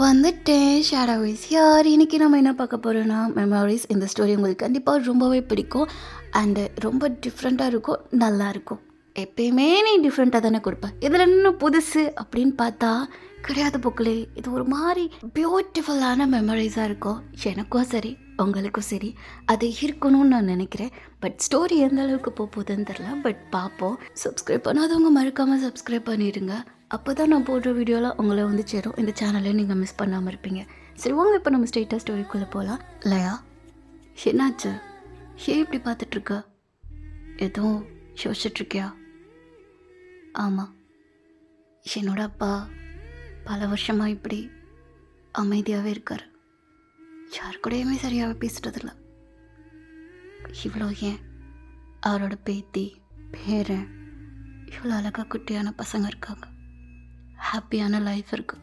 வந்துட்டேன் ஷேடோஸ் யார் இன்னைக்கு நம்ம என்ன பார்க்க போகிறோன்னா மெமரிஸ். இந்த ஸ்டோரி உங்களுக்கு கண்டிப்பாக ரொம்பவே பிடிக்கும் அண்டு ரொம்ப டிஃப்ரெண்ட்டாக இருக்கும், நல்லாயிருக்கும். எப்பயுமே நீ டிஃப்ரெண்ட்டாக தானே கொடுப்பேன், இதில் இன்னும் புதுசு அப்படின்னு பார்த்தா கிடையாது போக்களே. இது ஒரு மாதிரி பியூட்டிஃபுல்லான மெமரிஸாக இருக்கும். எனக்கும் சரி உங்களுக்கும் சரி அது இருக்கணும்னு நான் நினைக்கிறேன். பட் ஸ்டோரி எந்த அளவுக்கு போகுதுன்னு தெரில, பட் பார்ப்போம். சப்ஸ்கிரைப் பண்ணாதவங்க மறக்காமல் சப்ஸ்கிரைப் பண்ணிடுங்க. அப்போ தான் நான் போடுற வீடியோலாம் உங்களை வந்து சேரும். இந்த சேனலை நீங்கள் மிஸ் பண்ணாமல் இருப்பீங்க. சரி வாங்க இப்போ நம்ம ஸ்ட்ரெயிட்டாக ஸ்டோரிக்குள்ளே போகலாம். இல்லையா என்னாச்சு, ஏன் இப்படி பார்த்துட்ருக்க? எதுவும் யோசிச்சுட்ருக்கியா? ஆமாம், என்னோட அப்பா பல வருஷமாக இப்படி அமைதியாகவே இருக்கார். யார் கூடயுமே சரியாக பேசுகிறதில்ல. இவ்வளோ ஏன், அவரோட பேத்தி பேரன் இவ்வளோ அழகாக குட்டியான பசங்க இருக்காங்க, ஹாப்பியான லைஃப் இருக்கு.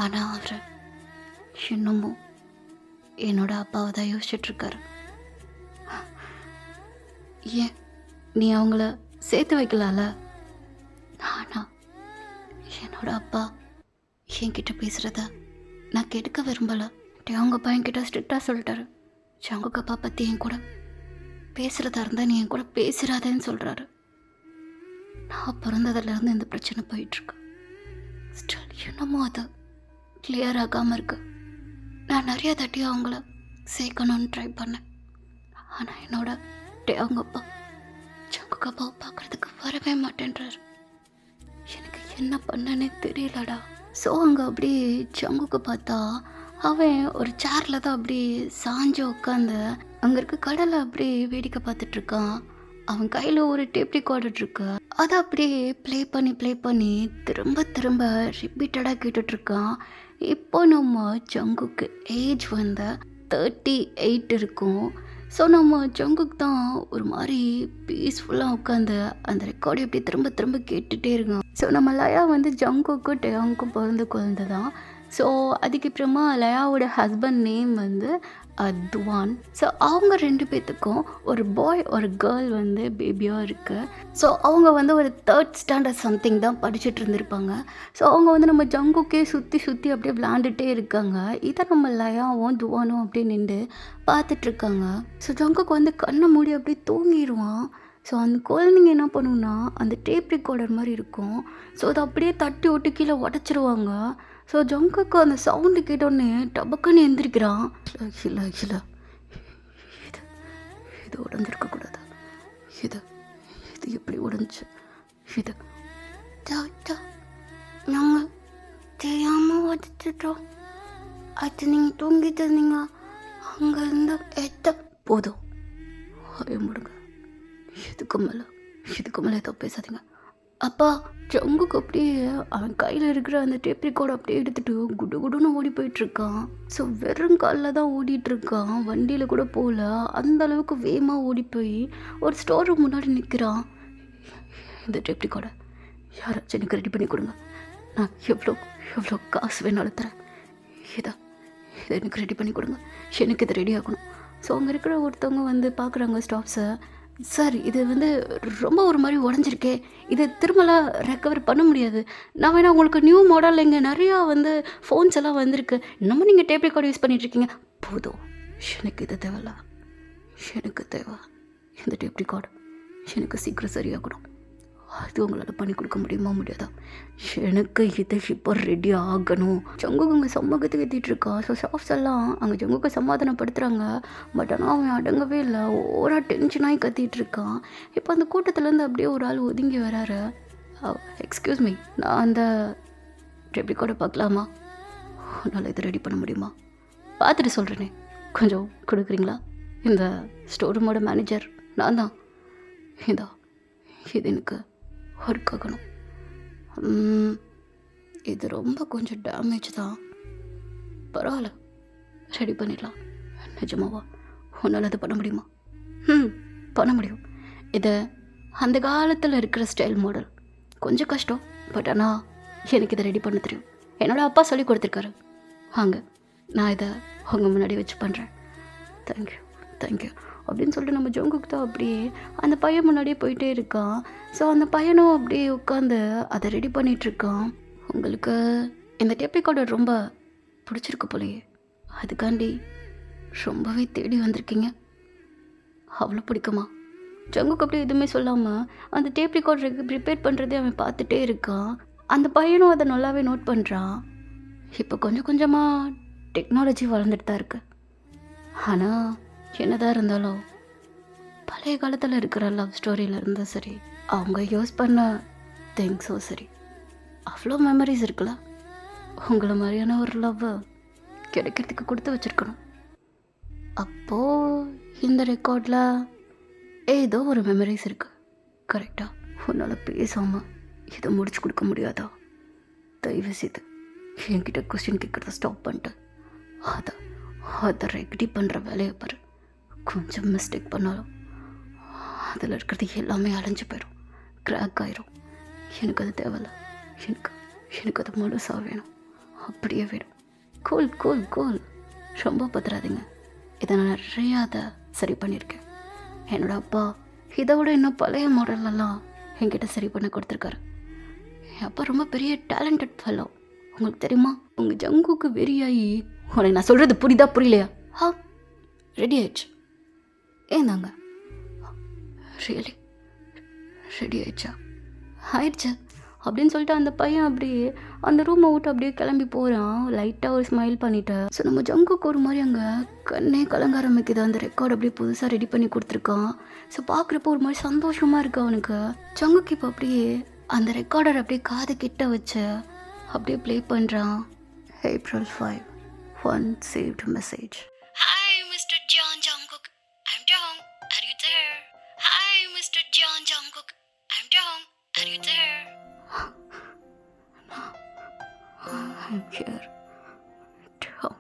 ஆனால் அவர் இன்னமும் என்னோட அப்பாவை தான் யோசிச்சுட்ருக்காரு. ஏன் நீ அவங்கள சேர்த்து வைக்கலாம்ல? நானா என்னோட அப்பா என்கிட்ட பேசுகிறத நான் கெடுக்க விரும்பலை. அவங்க அப்பா என்கிட்ட ஸ்ட்ரிக்டாக சொல்லிட்டாரு. ஜங்குக்கு அப்பா பற்றி என் கூட பேசுகிறதா இருந்தால் நீ என் கூட பேசுகிறாதேன்னு சொல்கிறாரு. நான் பிறந்ததுலேருந்து இந்த பிரச்சனை போயிட்டுருக்கு. ஸ்டில் இன்னமும் அது கிளியர் ஆகாமல் இருக்கு. நான் நிறைய தட்டி அவங்கள சேர்க்கணும்னு ட்ரை பண்ணேன். ஆனால் என்னோட அவங்க அப்பா ஜங்குக்கு அப்பாவை பார்க்குறதுக்கு வரவே மாட்டேன்றாரு. எனக்கு என்ன பண்ணனே தெரியலடா. ஸோ அங்கே அப்படியே ஜங்குக்கு பார்த்தா அவன் ஒரு சேரில் தான் அப்படி சாஞ்சு உட்காந்து அங்கே இருக்க கடலை அப்படியே வேடிக்கை பார்த்துட்ருக்கான். அவன் கையில் ஒரு டேப் ரெக்கார்டர் இருக்கு. அதை அப்படியே ப்ளே பண்ணி திரும்ப திரும்ப ரிப்பீட்டடாக கேட்டுட்ருக்கான். இப்போ நம்ம ஜங்குக்கு ஏஜ் வந்து 38 இருக்கும். ஸோ நம்ம ஜங்குக்கு தான் ஒரு மாதிரி பீஸ்ஃபுல்லாக உட்காந்து அந்த ரெக்கார்டை எப்படி திரும்ப திரும்ப கேட்டுகிட்டே இருக்கான். ஸோ நம்ம லயா வந்து ஜங்குக்கும் டேயாங்க்கும் பிறந்த குழந்தை தான். ஸோ அதுக்கப்புறமா லயாவோட ஹஸ்பண்ட் நேம் வந்து துவான். ஸோ அவங்க 2 பேர்த்துக்கும் ஒரு பாய் ஒரு கேர்ள் வந்து பேபியாக இருக்குது. ஸோ அவங்க வந்து ஒரு 3rd ஸ்டாண்டர்ட் சம்திங் தான் படிச்சுட்டு இருந்திருப்பாங்க. ஸோ அவங்க வந்து நம்ம ஜங்குக்கே சுற்றி அப்படியே விளாண்டுட்டே இருக்காங்க. இதை நம்ம லயாவும் துவானும் அப்படியே நின்று பார்த்துட்ருக்காங்க. ஸோ ஜங்குக்கு வந்து கண்ணை மூடி அப்படியே தூங்கிடுவான். ஸோ அந்த குழந்தைங்க என்ன பண்ணுன்னா அந்த டேப் ரெக்கார்டர் மாதிரி இருக்கும். ஸோ அதை அப்படியே தட்டி விட்டு கீழே உடச்சிருவாங்க. ஸோ ஜங்குக்கு அந்த சவுண்டு கேட்டோடனே டபக்குன்னு எந்திரிக்கிறான். இல்லை இது இது உடஞ்சிருக்கக்கூடாது. இது இது எப்படி உடஞ்சி? இது நாங்கள் தெரியாமல் உடச்சிட்டோம். அது நீங்கள் தூங்கிட்டு இருந்தீங்க, அங்கேருந்து எத்த போதும் முடுங்க. இதுக்கு மேலே ஏதோ பேசாதீங்க. அப்பா ஜங்குக்கு அப்படியே அவன் கையில் இருக்கிற அந்த டேப் ரெக்கார்டை அப்படியே எடுத்துகிட்டு குடுன்னு ஓடி போயிட்டுருக்கான். ஸோ வெறும் காலில் தான் ஓடிட்டுருக்கான், வண்டியில் கூட போகல. அந்த அளவுக்கு வேகமாக ஓடி போய் ஒரு ஸ்டோர் ரூம் முன்னாடி நிற்கிறான். இந்த டேப் ரெக்கார்டை யாராச்சும் எனக்கு ரெடி பண்ணி கொடுங்க, நான் எவ்வளோ காசு வேணாலும் தரேன். இதை எனக்கு ரெடி பண்ணி கொடுங்க, எனக்கு இதை ரெடி ஆகணும். ஸோ அங்கே இருக்கிற ஒருத்தவங்க வந்து பார்க்குறாங்க ஸ்டாஃப்ஸை. சார் இது வந்து ரொம்ப ஒரு மாதிரி உடஞ்சிருக்கே, இதை திரும்பலாம் ரெக்கவர் பண்ண முடியாது. நான் வேணா உங்களுக்கு நியூ மாடல் இங்கே நிறையா வந்து ஃபோன்ஸ் எல்லாம் வந்திருக்கு, இன்னமும் நீங்கள் டேப் ரெக்கார்டு யூஸ் பண்ணிகிட்ருக்கீங்க. போதும், எனக்கு இது தேவையில்ல. எனக்கு தேவை இந்த டேப் ரெக்கார்டு, எனக்கு சீக்கிரம் சரியாகணும். அது உங்களால் பண்ணி கொடுக்க முடியுமா முடியாதா? எனக்கு இதை இப்போ ரெடி ஆகணும். ஜங்குக்கு அங்கே சம்மகத்துக்கு ஏற்றிட்டுருக்கா. ஸோ ஸ்டாஃப்ஸ் எல்லாம் அங்கே ஜங்குக்கு சமாதானப்படுத்துகிறாங்க. பட் ஆனால் அவன் அடங்கவே இல்லை, ஓவராக டென்ஷனாகி கத்திகிட்ருக்கான். இப்போ அந்த கூட்டத்துலேருந்து அப்படியே ஒரு ஆள் ஒதுங்கி வராரு. எக்ஸ்கியூஸ் மீ, நான் அந்த டேப் ரெக்கார்டை பார்க்கலாமா? உன்னால் இதை ரெடி பண்ண முடியுமா? பார்த்துட்டு சொல்கிறேனே, கொஞ்சம் கொடுக்குறீங்களா? இந்த ஸ்டோர் ரூமோட மேனேஜர் நான் தான். இது எனக்கு ஒர்க் ஆகணும். இது ரொம்ப கொஞ்சம் டேமேஜ் தான், பரவாயில்ல ரெடி பண்ணிடலாம். நிஜமாவா உன்னால் அது பண்ண முடியுமா? பண்ண முடியும். இதை அந்த காலத்தில் இருக்கிற ஸ்டைல் மாடல், கொஞ்சம் கஷ்டம். பட் ஆனால் எனக்கு இதை ரெடி பண்ண தெரியும். என்னோடய அப்பா சொல்லி கொடுத்துருக்காரு. வாங்க நான் இதை உங்கள் முன்னாடி வச்சு பண்ணுறேன். தேங்க்யூ அப்படின்னு சொல்லிட்டு நம்ம ஜங்குக்கு தான் அப்படியே அந்த பையன் முன்னாடியே போயிட்டே இருக்கான். ஸோ அந்த பையனும் அப்படியே உட்காந்து அதை ரெடி பண்ணிகிட்ருக்கான். உங்களுக்கு இந்த டேப் ரெக்கார்டர் ரொம்ப பிடிச்சிருக்கு போலையே, அதுக்காண்டி ரொம்பவே தேடி வந்திருக்கீங்க. அவ்வளோ பிடிக்குமா? ஜங்குக்கு அப்படியே எதுவுமே சொல்லாமல் அந்த டேப் ரெக்கார்டருக்கு ப்ரிப்பேர் பண்ணுறதே அவன் பார்த்துட்டே இருக்கான். அந்த பையனும் அதை நல்லாவே நோட் பண்ணுறான். இப்போ கொஞ்சம் கொஞ்சமாக டெக்னாலஜி வளர்ந்துட்டு தான் இருக்கு. ஆனால் என்னதான் இருந்தாலும் பழைய காலத்தில் இருக்கிற லவ் ஸ்டோரியில் இருந்தால் சரி, அவங்க யூஸ் பண்ண திங்ஸும் சரி, அவ்வளோ மெமரிஸ் இருக்குல்ல. உங்களை மாதிரியான ஒரு லவ் கிடைக்கிறதுக்கு கொடுத்து வச்சுருக்கணும். அப்போது இந்த ரெக்கார்டில் ஏதோ ஒரு மெமரிஸ் இருக்குது. கரெக்டாக உன்னால் பேசாமல் இதை முடிச்சு கொடுக்க முடியாதா? தயவு செய்து என்கிட்ட கொஸ்டின் கேட்குறத ஸ்டாப் பண்ணிட்டு அதை ரெக்டி பண்ணுற வேலையை பாரு. கொஞ்சம் மிஸ்டேக் பண்ணாலும் அதில் இருக்கிறது எல்லாமே அலைஞ்சு போயிடும், கிராக் ஆயிரும். எனக்கு அது தேவையில்ல. எனக்கு அது முழுசாக வேணும், அப்படியே வேணும். கோல் கோல் கோல் ரொம்ப பத்துறாதீங்க. இதை நான் நிறையா அதை சரி பண்ணியிருக்கேன். என்னோடய அப்பா இதை விட இன்னும் பழைய மாடலெல்லாம் என்கிட்ட சரி பண்ண கொடுத்துருக்காரு. என் அப்பா ரொம்ப பெரிய டேலண்டட் ஃபெல்லோ. உங்களுக்கு தெரியுமா? உங்கள் ஜங்குக்கு வெறியாகி உனக்கு நான் சொல்கிறது புரியுதா புரியலையா? ரெடி ஆயிடுச்சு. ஏந்தாங்க ரியலி ரெடி ஆயிடுச்சா? ஆயிடுச்சு அப்படின்னு சொல்லிட்டு அந்த பையன் அப்படியே அந்த ரூமை விட்டு அப்படியே கிளம்பி போகிறான், லைட்டாக ஒரு ஸ்மைல் பண்ணிட்டு. ஸோ நம்ம ஜங்குக்கு ஒரு மாதிரி அங்கே கண்ணே கலங்க ஆரம்பிக்குது. அந்த ரெக்கார்டு அப்படியே புதுசாக ரெடி பண்ணி கொடுத்துருக்கான். ஸோ பார்க்குறப்போ ஒரு மாதிரி சந்தோஷமாக இருக்குது அவனுக்கு. ஜங்குக்கு இப்போ அப்படியே அந்த ரெக்கார்டர் அப்படியே காது கிட்ட வச்சு அப்படியே ப்ளே பண்ணுறான். April 5, one saved message. Hi, Mr. John Jungkook. I'm Dong. Are you there? Hi, Mr. John Jungkook. I'm Dong. Are you there? I'm here. Dong.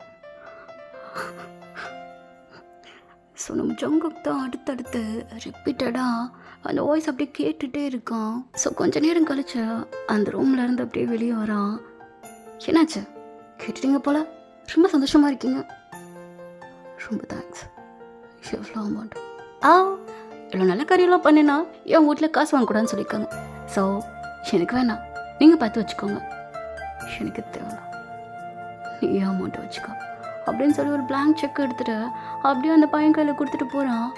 So நம்ம ஜங்குக் தான் அடுத்தடுத்து ரிப்பீட்டடாக அந்த வாய்ஸ் அப்படியே கேட்டுகிட்டே இருக்கான். ஸோ கொஞ்ச நேரம் கழிச்சு அந்த ரூமில் இருந்து அப்படியே வெளியே வரான். என்னாச்சு, கேட்டுட்டீங்க போல? ரொம்ப சந்தோஷமாக இருக்கீங்க. ரொம்ப தேங்க்ஸ். எவ்வளோ அமௌண்ட்? இவ்வளோ நல்ல காரியெல்லாம் பண்ணினா என் வீட்டில் காசு வாங்கக்கூடாதுன்னு சொல்லியிருக்காங்க. ஸோ எனக்கு வேணாம், நீங்கள் பார்த்து வச்சுக்கோங்க. எனக்கு தேவையில்ல, நீ அமௌண்ட்டை வச்சுக்கோ அப்படின்னு சொல்லி ஒரு பிளாங்க் செக் எடுத்துகிட்டு அப்படியே அந்த பையன் கையில் கொடுத்துட்டு போகிறான்.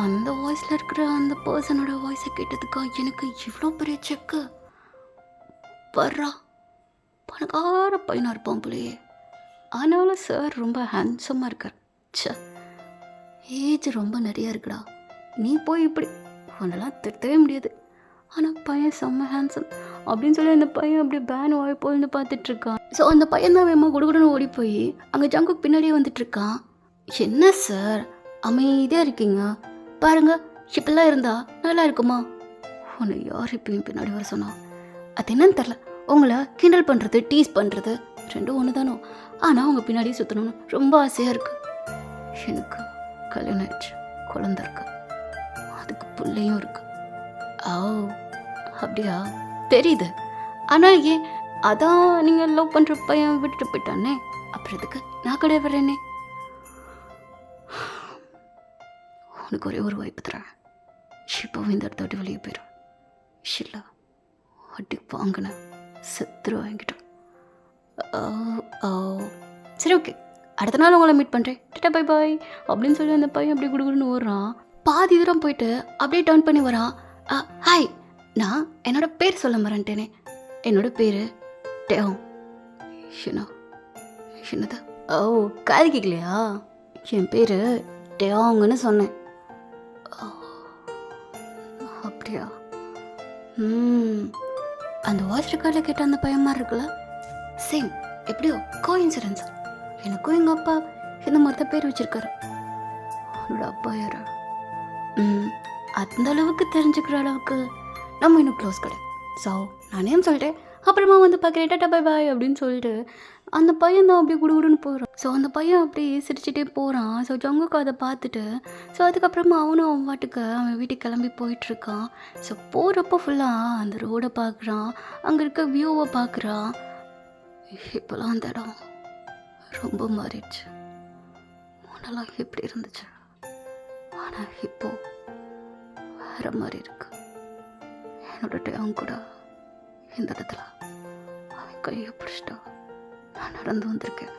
அந்த வாய்ஸில் இருக்கிற அந்த பர்சனோட வாய்ஸை கேட்டதுக்கா எனக்கு இவ்வளோ பெரிய செக்கு வர்றா. பணக்கார பையனாக இருப்பான் போலையே. ஆனாலும் சார் ரொம்ப ஹேண்ட்ஸமாக இருக்கார். ஏஜ் ரொம்ப நிறையா இருக்குடா. நீ போய் இப்படி உன்னெல்லாம் திருத்தவே முடியாது. ஆனால் பையன் செம்ம ஹேண்ட்ஸம் அப்படின்னு சொல்லி அந்த பையன் அப்படியே பேன் வாய் போயிருந்து பார்த்துட்ருக்கான். ஸோ அந்த பையன் தான் வேமா குடுகுடுன்னு ஓடி போய் அங்கே ஜங்குக்கு பின்னாடியே வந்துட்டுருக்கான். என்ன சார் அமைதியாக இருக்கீங்க? பாருங்க, இப்பெல்லாம் இருந்தா நல்லா இருக்குமா? உன்னை யார் இப்பயும் பின்னாடி வர சொன்னா? அது என்னன்னு தெரில. உங்களை கிண்டல் பண்ணுறது டீஸ் பண்ணுறது ரெண்டும் ஒன்று தானோ. ஆனால் அவங்க பின்னாடி சுற்றணும்னு ரொம்ப ஆசையாக இருக்குது. எனக்கு கல்யாணம் ஆயிடுச்சு, குழந்த இருக்கு, அதுக்கு பிள்ளையும் இருக்கு. அப்படியா? தெரியுது. ஆனால் ஏன் அதான் நீங்கள் லவ் பண்ணுற பையன் விட்டுட்டு போயிட்டானே, அப்புறம் எதுக்கு நான் கிடையாது வரேனே? உனக்கு ஒரே ஒரு வாய்ப்பு தரேன். இப்போவும் இந்த இடத்த விட்டு வெளியே போயிடும். இல்லை அடி வாங்கினேன், செத்துரு வாங்கிட்டோம். சரி ஓகே, அடுத்த நாள் உங்களை மீட் பண்ணுறேன், டாடா பை பாய் அப்படின்னு சொல்லி அந்த பையன் அப்படியே குடுகுடுன்னு ஓடுறான். பாதி தூரம் போயிட்டு அப்படியே டர்ன் பண்ணி வரான். ஹாய், நான் என்னோட பேர் சொல்ல மறந்துட்டேனே. என்னோட பேர் டேம். என்னது? காது கேட்கலையா? என் பேர் டேங்குன்னு சொன்னேன். அப்படியா? அந்த வாய்ஸ் ரெக்கார்டில் கேட்ட அந்த பையன் மாதிரி இருக்குல்ல, சேம். எப்படியோ கோஇன்சிடென்ஸ். எனக்கும் எங்கள் அப்பா இந்த மாதிரி தான் பேர் வச்சுருக்காரு. அவனோட அப்பா யாரா? அந்த அளவுக்கு தெரிஞ்சுக்கிற அளவுக்கு நம்ம இன்னும் க்ளோஸ் கிடையாது. ஸோ நானே சொல்லிட்டேன், அப்புறமா வந்து பார்க்குறேன், டாடா பை பாய் அப்படின்னு சொல்லிட்டு அந்த பையன் தான் அப்படியே குடுகுடுன்னு போகிறான். ஸோ அந்த பையன் அப்படியே சிரிச்சுட்டே போகிறான். ஸோ ஜங்குக்கு அதை பார்த்துட்டு ஸோ அதுக்கப்புறமா அவனும் அவன் வாட்டுக்கு அவன் வீட்டுக்கு கிளம்பி போயிட்டுருக்கான். ஸோ போகிறப்போ ஃபுல்லாக அந்த ரோடை பார்க்குறான், அங்கே இருக்க வியூவை பார்க்குறான். இப்போலாம் அந்த இடம் ரொம்ப மாறிடுச்சு. முன்னெல்லாம் எப்படி இருந்துச்சு, ஆனால் இப்போ வேற மாதிரி இருக்கு. என்னோட டைம் கூட இந்த இடத்துல அவன் கையை பிடிச்சிட்டா நான் நடந்து வந்திருக்கேன்.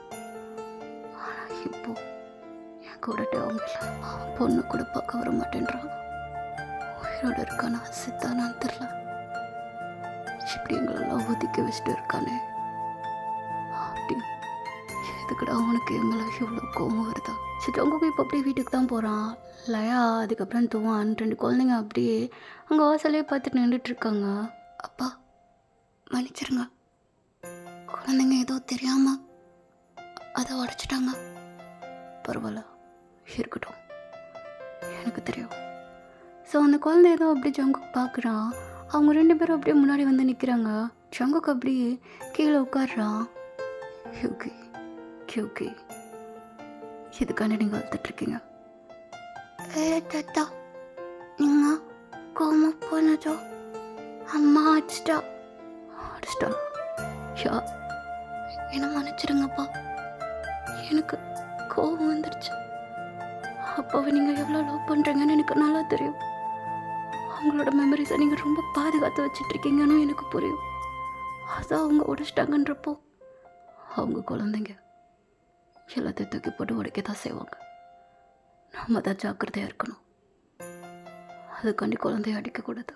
கூட அவங்கள பொண்ணு கூட பார்க்க வர மாட்டேன்றான். உயிரோட இருக்கானா செத்தானான்னு தெரில. இப்படி எங்களெல்லாம் ஒதுக்கி வச்சுட்டு இருக்கானே. அப்படி எதுக்குடா அவனுக்கு எங்களை எவ்வளோ கோவம் வருதா? சரி அவங்க இப்போ அப்படியே வீட்டுக்கு தான் போகிறான். லயா அதுக்கப்புறம் துவான் 2 குழந்தைங்க அப்படியே அங்கே வாசலையே பார்த்துட்டு நின்றுட்டுருக்காங்க. அப்பா மன்னிச்சிருங்க, குழந்தைங்க ஏதோ தெரியாமல் அதை உடச்சிட்டாங்க. பரவாயில்ல, இருக்கட்டும், எனக்கு தெரியும். ஸோ அந்த குழந்தை ஏதோ அப்படியே ஜங்குக்கு பார்க்குறான். அவங்க 2 பேரும் அப்படியே முன்னாடி வந்து நிற்கிறாங்க. ஜங்குக்கு அப்படியே கீழே உட்காடுறான். ஓகே ஓகே, இதுக்காண்டி நீங்கள் வளர்த்துட்ருக்கீங்க. தாத்தா, நீங்கள் கோமா போனதோ அம்மா அடிச்சிட்டா. யா, என்ன மன்னிச்சிடுங்கப்பா, எனக்கு கோவம் வந்துடுச்சு. அப்பாவை நீங்கள் எவ்வளோ லவ் பண்ணுறீங்கன்னு எனக்கு நல்லா தெரியும். அவங்களோட மெமரிஸை நீங்கள் ரொம்ப பாதுகாத்து வச்சிட்ருக்கீங்கன்னு எனக்கு புரியும். அதான் அவங்க உடைச்சிட்டாங்கன்றப்போ அவங்க குழந்தைங்க எல்லாத்தையும் தூக்கி போட்டு உடைக்க தான் செய்வாங்க. நம்ம தான் ஜாக்கிரதையாக இருக்கணும். அதுக்காண்டி குழந்தைய அடிக்கக்கூடாது.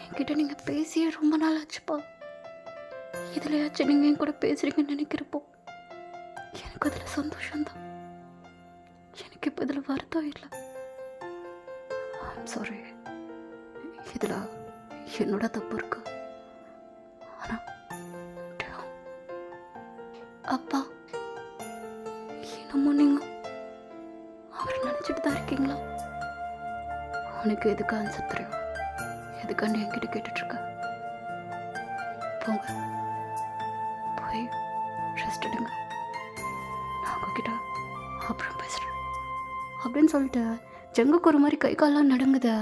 என்கிட்ட நீங்கள் பேசியே ரொம்ப நாள் ஆச்சுப்பா. இதுலையாச்சும் நீங்கள் என் கூட பேசுகிறீங்கன்னு நினைக்கிறப்போ எனக்கு அதில் சந்தோஷம்தான். எனக்கு இப்போ இதில் வருத்தம் இல்லை. சாரி, இதில் என்னோட தப்பு இருக்கு. ஆனால் அப்பா, என்னமோ நீங்கள் அவரை நினச்சிட்டு தான் இருக்கீங்களா? உனக்கு எதுக்கு ஆன்சர் தெரியும்? எதுக்காண்டி என்கிட்ட கேட்டுட்ருக்க? போங்க, போய் ரெஸ்ட் எடுங்க. நான் உங்ககிட்ட அப்புறம் பேசுகிறேன் அப்படின்னு சொல்லிட்டு ஜங்குக்கு ஒரு மாதிரி கை காலெலாம் நடுங்குது.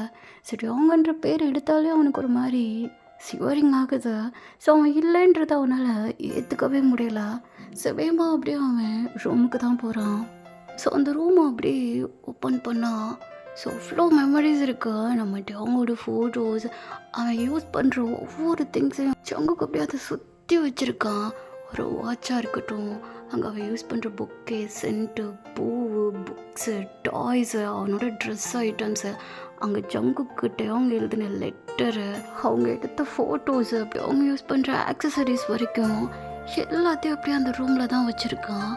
சரி, அவங்கன்ற பேர் எடுத்தாலே அவனுக்கு ஒரு மாதிரி சிவரிங் ஆகுது. ஸோ அவன் இல்லைன்றத அவனால் ஏற்றுக்கவே முடியல. வேகமாக அப்படியே அவன் ரூமுக்கு தான் போகிறான். ஸோ அந்த ரூமை அப்படியே ஓப்பன் பண்ணால் ஸோ அவ்வளோ மெமரிஸ் இருக்குது. நம்மகிட்ட அவங்களோட ஃபோட்டோஸ், அவன் யூஸ் பண்ணுற ஒவ்வொரு திங்ஸையும் ஜங்குக்கு அப்படியே அதை சுற்றி வச்சுருக்கான். ஒரு வாட்சாக இருக்கட்டும், அங்கே அவன் யூஸ் பண்ணுற புக்கே, சென்ட்டு, பூவு, புக்ஸு, டாய்ஸு, அவனோட ட்ரெஸ் ஐட்டம்ஸு, அங்கே ஜங்குக்கிட்ட அவங்க எழுதின லெட்டரு, அவங்க எடுத்த ஃபோட்டோஸு, அப்படி அவங்க யூஸ் பண்ணுற ஆக்சசரிஸ் வரைக்கும் எல்லாத்தையும் அப்படியே அந்த ரூமில் தான் வச்சுருக்கான்.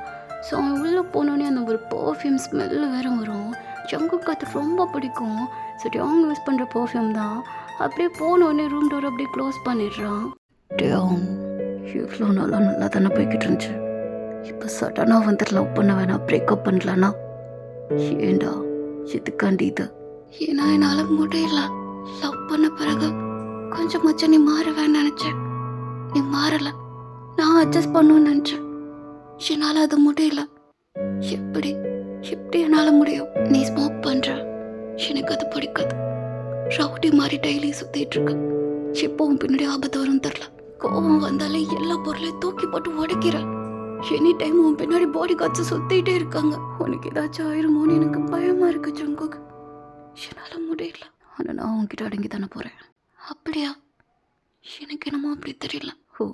ஸோ அவன் உள்ளே போனோடனே அந்த ஒரு பர்ஃப்யூம் ஸ்மெல்லு வேறு வரும். ஜங்குக்கு அது ரொம்ப பிடிக்கும். சரி, அவங்க யூஸ் பண்ணுற பர்ஃப்யூம் தான். அப்படியே போனோடனே ரூம் டோர் அப்படியே க்ளோஸ் பண்ணிடுறான். இவ்வளோ நாளாக நல்லா தானே போய்கிட்டு இருந்துச்சு. இப்போ சடனாக வந்து லவ் பண்ண வேணாம், பிரேக்கப் பண்ணலான்னா ஏண்டா இதுக்காண்டி இது? ஏன்னா என்னால் முடியல. லவ் பண்ண பிறகு கொஞ்சம் நீ மாறுவேன்னு நினச்சேன். நீ மாறலை. நான் அட்ஜஸ்ட் பண்ணுவேன்னு நினச்சேன். என்னால் அது முடியல. எப்படி என்னால் முடியும்? நீ ஸ்மோக் பண்ணுற, எனக்கு அது பிடிக்காது. ரவுடி மாதிரி டெய்லி சுற்றிட்டு இருக்க. எப்பவும் பின்னாடி ஆபத்து வரும் தெரில. கோவம் வந்தாலே எல்லா பொருளையும் தூக்கி போட்டு உடைக்கிற. எனி டைம் உன் பின்னாடி பாடி கார்ட்ஸ் சுற்றிட்டே இருக்காங்க. உனக்கு ஏதாச்சும் ஆயிருமோன்னு எனக்கு பயமாக இருக்கு ஜங்குக்கு. என்னால் முடியல. ஆனால் நான் உன்கிட்ட அடங்கி தானே போகிறேன். அப்படியா? எனக்கு என்னமோ அப்படி தெரியல. ஓ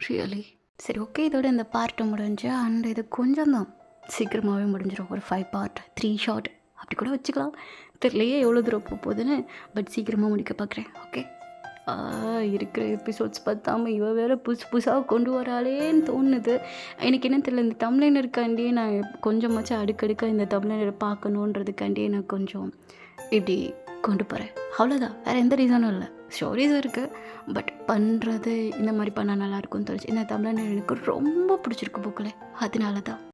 ரியலி? சரி, ஓகே, இதோட இந்த பார்ட்டு முடிஞ்சு. அண்ட் இது கொஞ்சம் தான் சீக்கிரமாகவே முடிஞ்சிடும். ஒரு 5 பார்ட் 3 ஷார்ட் அப்படி கூட வச்சுக்கலாம். தெரியலையே எவ்வளோ தூரம் போகுதுன்னு. பட் சீக்கிரமாக முடிக்க பார்க்குறேன். ஓகே, இருக்கிற எபிசோட்ஸ் பார்த்தாம இவ வேறு புதுசாக கொண்டு வராளேன்னு தோணுது. எனக்கு என்ன தெரியல, இந்த தமிழ்நருக்காண்டியே நான் கொஞ்சமாச்சும் அடுக்கடுக்க இந்த தமிழ்நரை பார்க்கணுன்றதுக்காண்டியே நான் கொஞ்சம் இப்படி கொண்டு போகிறேன். அவ்வளோதான், வேறு எந்த ரீசனும் இல்லை. ஸ்டோரிஸ் இருக்குது, பட் பண்ணுறது இந்த மாதிரி பண்ணால் நல்லாயிருக்கும்னு தோணுச்சு. இந்த தமிழ்நர் எனக்கு ரொம்ப பிடிச்சிருக்கு புக்கில், அதனால தான்.